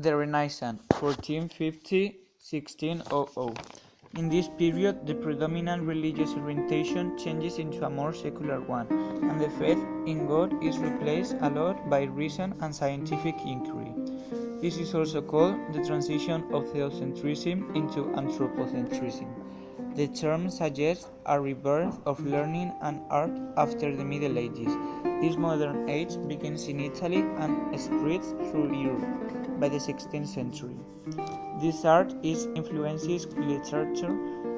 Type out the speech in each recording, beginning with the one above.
The Renaissance, 1450–1600. In this period, the predominant religious orientation changes into a more secular one, and the faith in God is replaced a lot by reason and scientific inquiry. This is also called the transition of theocentrism into anthropocentrism. The term suggests a rebirth of learning and art after the Middle Ages. This modern age begins in Italy and spreads through Europe by the 16th century. This art influences literature,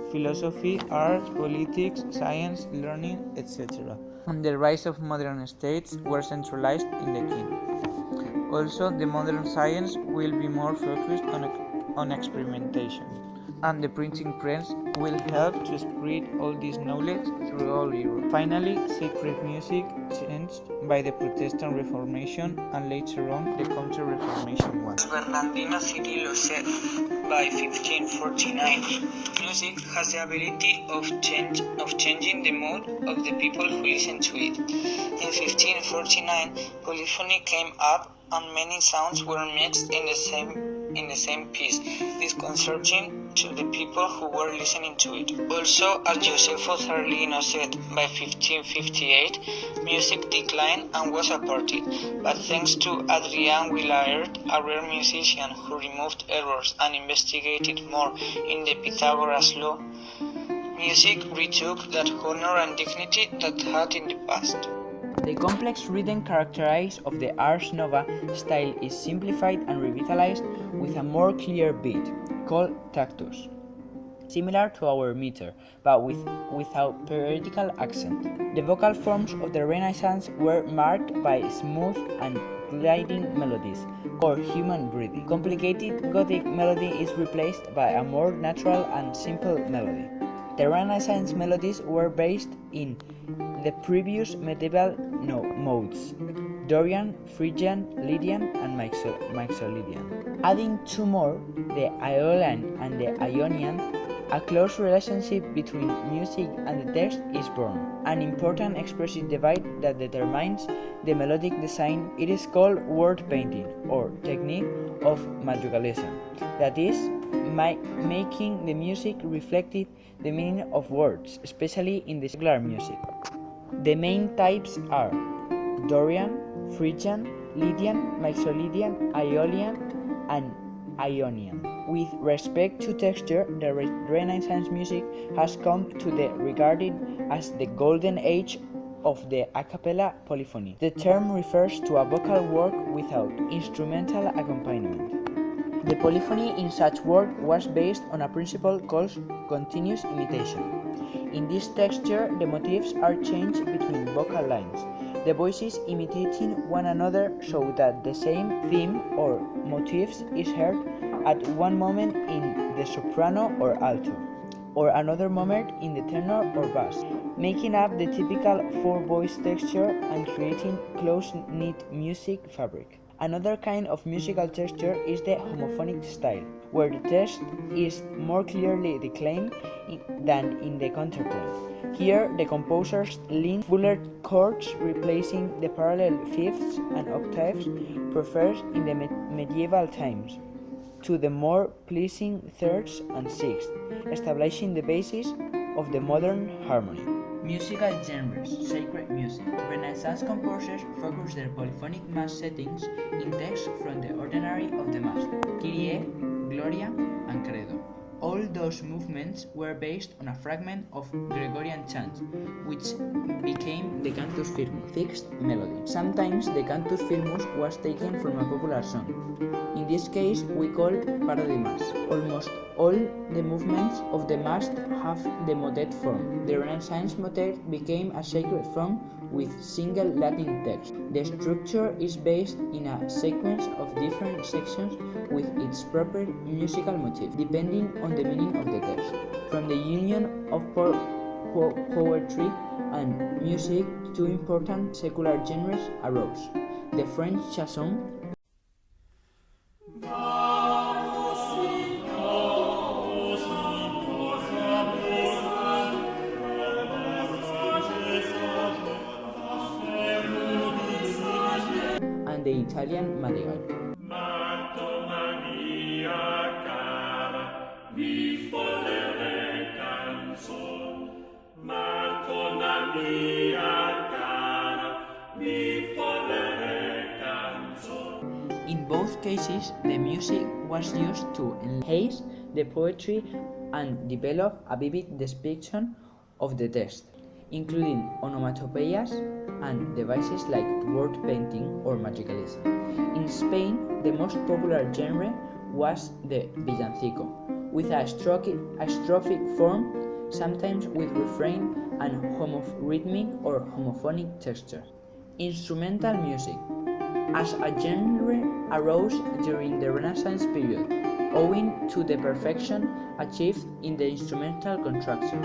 philosophy, art, politics, science, learning, etc. And the rise of modern states were centralized in the king. Also, the modern science will be more focused on experimentation, and the printing press will help to spread all this knowledge through all Europe. Finally, sacred music changed by the Protestant Reformation and later on the Counter-Reformation one. Bernardino Cirillo said, by 1549, music has the ability of changing the mood of the people who listen to it. In 1549, polyphony came up and many sounds were mixed in the same piece, disconcerting to the people who were listening to it. Also, as Josefo Zarlino said, by 1558, music declined and was aborted, but thanks to Adrien Willaert, a rare musician who removed errors and investigated more in the Pythagoras law, music retook that honor and dignity that had in the past. The complex rhythm characteristic of the Ars Nova style is simplified and revitalized with a more clear beat, called tactus, similar to our meter, but without periodical accent. The vocal forms of the Renaissance were marked by smooth and gliding melodies, called human breathing. Complicated Gothic melody is replaced by a more natural and simple melody. The Renaissance melodies were based in the previous medieval modes: Dorian, Phrygian, Lydian, and Mixolydian. Adding two more, the Aeolian and the Ionian, a close relationship between music and the text is born. An important expressive divide that determines the melodic design. It is called word painting, or technique of madrigalism, that is, making the music reflect the meaning of words, especially in the secular music. The main types are Dorian, Phrygian, Lydian, Mixolydian, Aeolian, and Ionian. With respect to texture, the Renaissance music has come to be regarded as the golden age of the a cappella polyphony. The term refers to a vocal work without instrumental accompaniment. The polyphony in such work was based on a principle called continuous imitation. In this texture, the motifs are changed between vocal lines, the voices imitating one another so that the same theme or motifs is heard at one moment in the soprano or alto, or another moment in the tenor or bass, making up the typical four-voice texture and creating close-knit music fabric. Another kind of musical texture is the homophonic style, where the text is more clearly declaimed than in the counterpoint. Here, the composers lean fuller chords, replacing the parallel fifths and octaves preferred in the medieval times, to the more pleasing thirds and sixths, establishing the basis of the modern harmony. Musical genres, sacred music. Renaissance composers focused their polyphonic mass settings in texts from the ordinary of the Mass, Kyrie, Gloria, and Credo. All those movements were based on a fragment of Gregorian chant, which became the cantus firmus, fixed melody. Sometimes the cantus firmus was taken from a popular song. In this case, we call parody mass. Almost all the movements of the mass have the motet form. The Renaissance motet became a sacred form with single Latin text. The structure is based in a sequence of different sections with its proper musical motif, depending on the meaning of the text. From the union of poetry and music, two important secular genres arose: the French chanson and the Italian madrigal. In both cases, the music was used to enhance the poetry and develop a vivid description of the text, including onomatopoeias and devices like word painting or magicalism. In Spain, the most popular genre was the villancico, with a strophic form, sometimes with refrain and rhythmic or homophonic texture. Instrumental music as a genre arose during the Renaissance period, owing to the perfection achieved in the instrumental construction.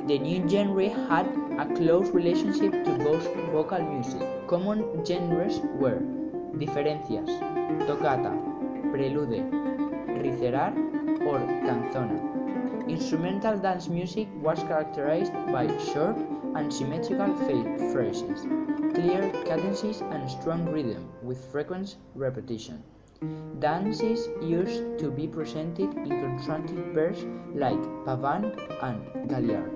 The new genre had a close relationship to both vocal music. Common genres were diferencias, toccata, prelude, ricerar, or canzona. Instrumental dance music was characterized by short and symmetrical phrases, clear cadences, and strong rhythm with frequent repetition. Dances used to be presented in contrasting pairs like pavane and galliard.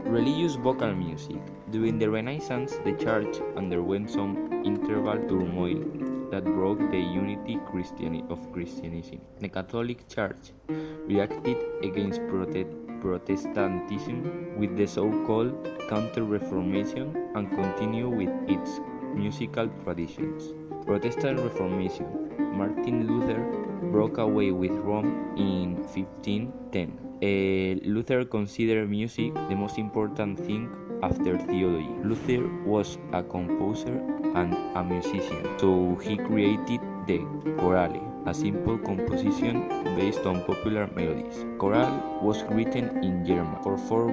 Religious vocal music. During the Renaissance, the Church underwent some internal turmoil that broke the unity of Christianism. The Catholic Church reacted against Protestantism with the so-called Counter-Reformation and continued with its musical traditions. Protestant Reformation. Martin Luther broke away with Rome in 1510. Luther considered music the most important thing after theology. Luther was a composer and a musician, so he created the chorale, a simple composition based on popular melodies. Chorale was written in German for four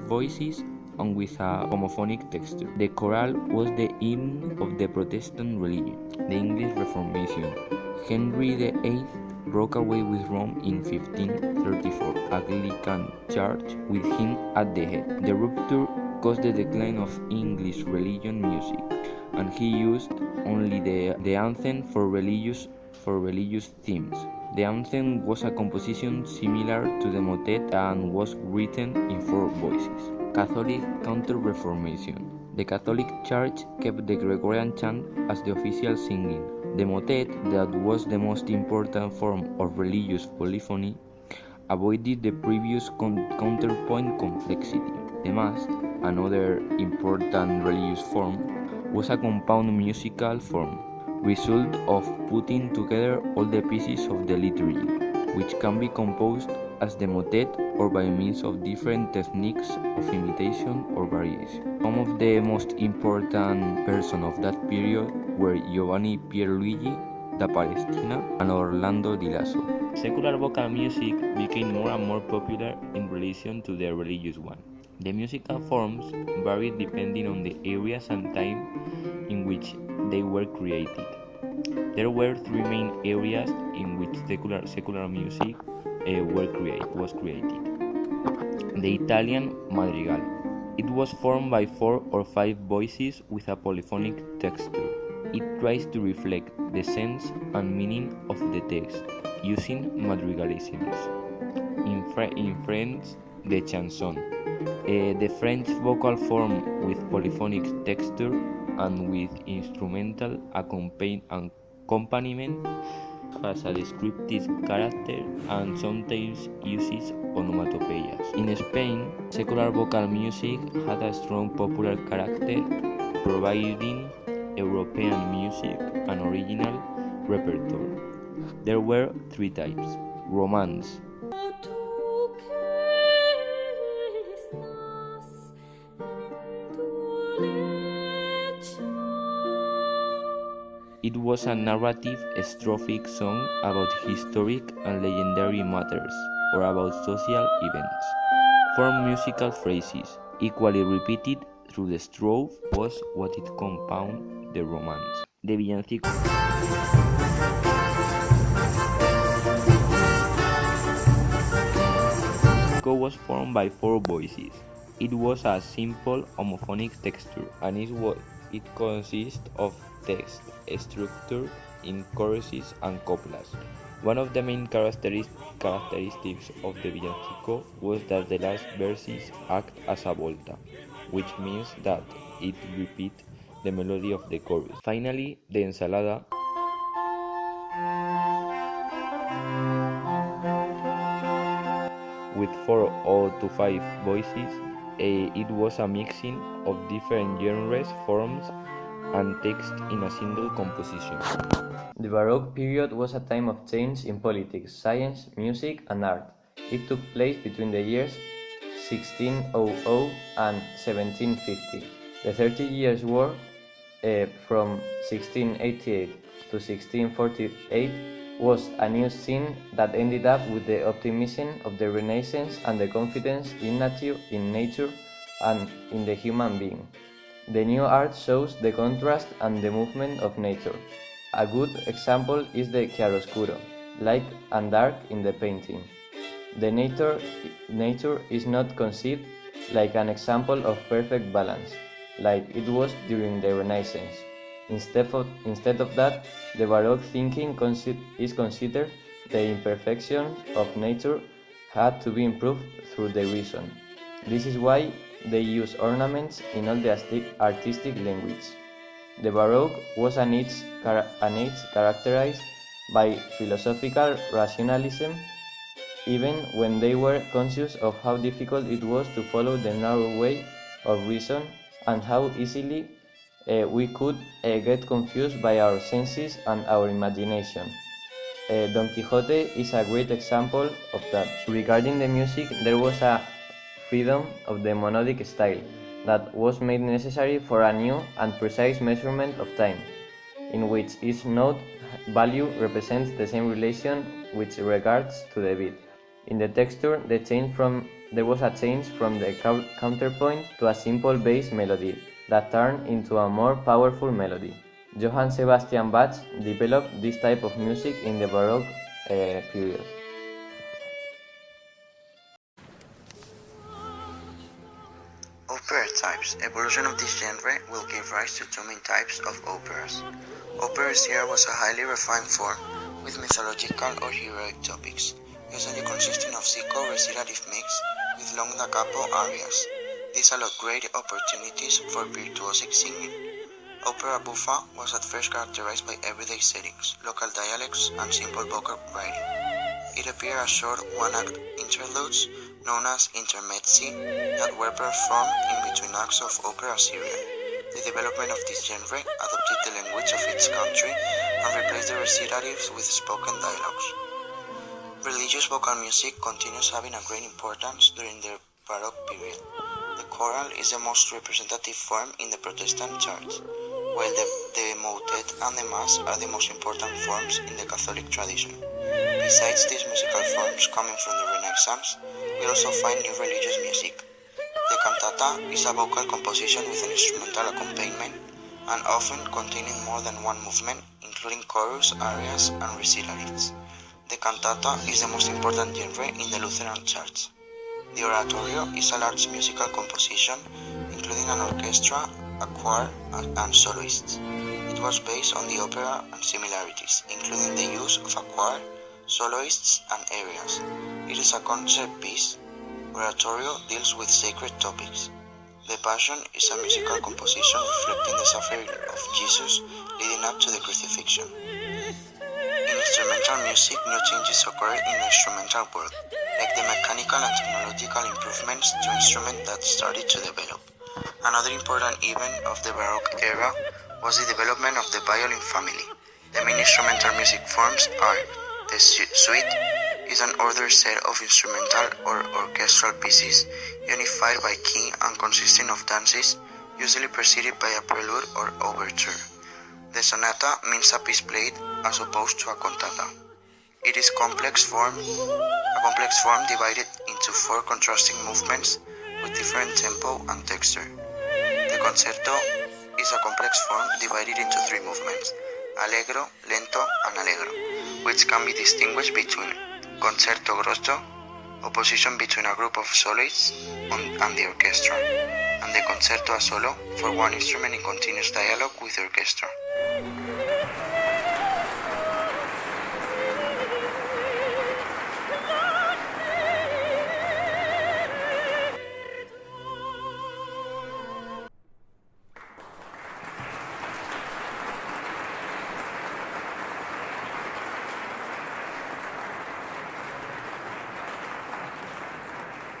voices and with a homophonic texture. The chorale was the hymn of the Protestant religion. The English Reformation. Henry VIII broke away with Rome in 1534, Anglican Church with him at the head. The rupture caused the decline of English religion music, and he used only the anthem for religious themes. The anthem was a composition similar to the motet and was written in four voices. Catholic Counter-Reformation. The Catholic Church kept the Gregorian chant as the official singing. The motet, that was the most important form of religious polyphony, avoided the previous counterpoint complexity. The Mass, another important religious form, was a compound musical form, result of putting together all the pieces of the liturgy, which can be composed as the motet or by means of different techniques of imitation or variation. Some of the most important persons of that period were Giovanni Pierluigi da Palestina and Orlando di Lasso. Secular vocal music became more and more popular in relation to the religious one. The musical forms varied depending on the areas and time in which they were created. There were three main areas in which secular music was created. The Italian madrigal. It was formed by 4 or 5 voices with a polyphonic texture. It tries to reflect the sense and meaning of the text using madrigalisms. In French, the chanson. The French vocal form with polyphonic texture and with instrumental accompaniment has a descriptive character and sometimes uses onomatopoeias. In Spain, secular vocal music had a strong popular character, providing European music an original repertoire. There were 3 types: romance. It was a narrative strophic song about historic and legendary matters or about social events. 4 musical phrases, equally repeated through the strophe, was what it compounded the romance. The villancico was formed by 4 voices. It was a simple homophonic texture, and it consists of text structure in choruses and coplas. One of the main characteristics of the villancico was that the last verses act as a volta. which means that it repeats the melody of the chorus. Finally, the ensalada with 4 to 5 voices. It was a mixing of different genres, forms, and text in a single composition. The Baroque period was a time of change in politics, science, music, and art. It took place between the years 1600 and 1750. The 30 Years' War, from 1688 to 1648, was a new scene that ended up with the optimism of the Renaissance and the confidence in nature and in the human being. The new art shows the contrast and the movement of nature. A good example is the chiaroscuro, light and dark in the painting. The nature is not conceived like an example of perfect balance, like it was during the Renaissance. Instead of that, the Baroque thinking is considered the imperfection of nature had to be improved through the reason. This is why they use ornaments in all the artistic language. The Baroque was an age characterized by philosophical rationalism, even when they were conscious of how difficult it was to follow the narrow way of reason and how easily we could get confused by our senses and our imagination. Don Quixote is a great example of that. Regarding the music, there was a freedom of the monodic style that was made necessary for a new and precise measurement of time, in which each note value represents the same relation with regards to the beat. In the texture, there was a change from the counterpoint to a simple bass melody that turned into a more powerful melody. Johann Sebastian Bach developed this type of music in the Baroque period. Opera types. Evolution of this genre will give rise to two main types of operas. Opera's era was a highly refined form, with mythological or heroic topics, usually consisting of sicco recitative mix with long da capo arias. This allowed great opportunities for virtuosic singing. Opera buffa was at first characterized by everyday settings, local dialects, and simple vocal writing. It appeared as short one-act interludes, known as intermezzi, that were performed in between acts of opera seria. The development of this genre adopted the language of its country and replaced the recitatives with spoken dialogues. Religious vocal music continues having a great importance during the Baroque period. The choral is the most representative form in the Protestant church, while the motet and the mass are the most important forms in the Catholic tradition. Besides these musical forms coming from the Renaissance, we also find new religious music. The cantata is a vocal composition with an instrumental accompaniment and often containing more than one movement, including chorus, arias, and recitatives. The cantata is the most important genre in the Lutheran Church. The oratorio is a large musical composition, including an orchestra, a choir, and soloists. It was based on the opera and similarities, including the use of a choir, soloists, and arias. It is a concert piece. Oratorio deals with sacred topics. The Passion is a musical composition reflecting the suffering of Jesus leading up to the crucifixion. In instrumental music, new changes occurred in the instrumental world, like the mechanical and technological improvements to instruments that started to develop. Another important event of the Baroque era was the development of the violin family. The main instrumental music forms are the suite, is an ordered set of instrumental or orchestral pieces unified by key and consisting of dances, usually preceded by a prelude or overture. The sonata means a piece played as opposed to a cantata. It is a complex form divided into 4 contrasting movements with different tempo and texture. The concerto is a complex form divided into 3 movements, allegro, lento, and allegro, which can be distinguished between concerto grosso, opposition between a group of soloists and the orchestra, and the concerto a solo for one instrument in continuous dialogue with the orchestra.